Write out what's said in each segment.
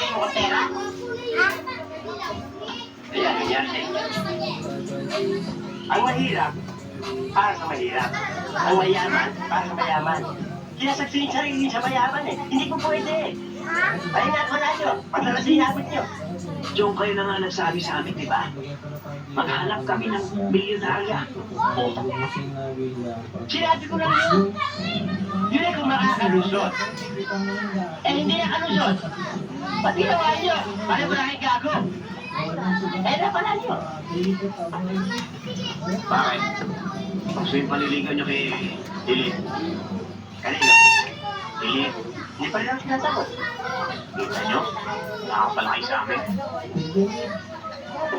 Tingin mo ko pera? Kaya nangyari. Ang mahirap, para sa mahirap. Ang mayaman, para sa mayaman. Kinasaksin sarili sa mayaman eh. Hindi ko pwede. Ay nga pala nyo, patalas inabot nyo. Yung kayo na nga nagsabi sa amin, di ba? Maghanap kami ng milyonarya. Sinabi ko lang yun. Yun ay kung makakalusot. Eh hindi na kalusot. Pati nawa nyo, para maraming gago. Eh na pala nyo. Bakit? Gusto yung paliligaw nyo kay Lili. Kanino? Lili, Hindi pa rin ako sinasagot. kita nyo? Nakakapala kayo sa amin.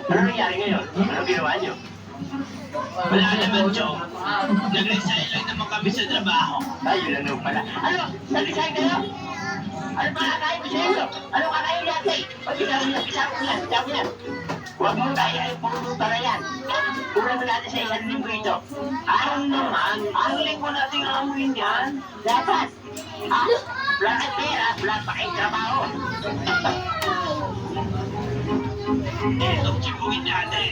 Ano nangyari ngayon? Ano ginawa nyo? Wala naman, Joe. Nag-resign lang naman kami sa trabaho. Ay, yun ano pala. Ano? Nag-resign kayo? Ano pa kakain mo sa inyo? Ano kakain natin? Pag ginawa nyo, isama mo yan, isama mo yan. Huwag mo tayo ay puro para yan. Puro mo natin sa isang linggo ito. Ano naman? Ang linggo nating amuin yan. Dapat. Ah, wala kang pera, wala pa kayong trabaho. Eh, itong chipuin natin.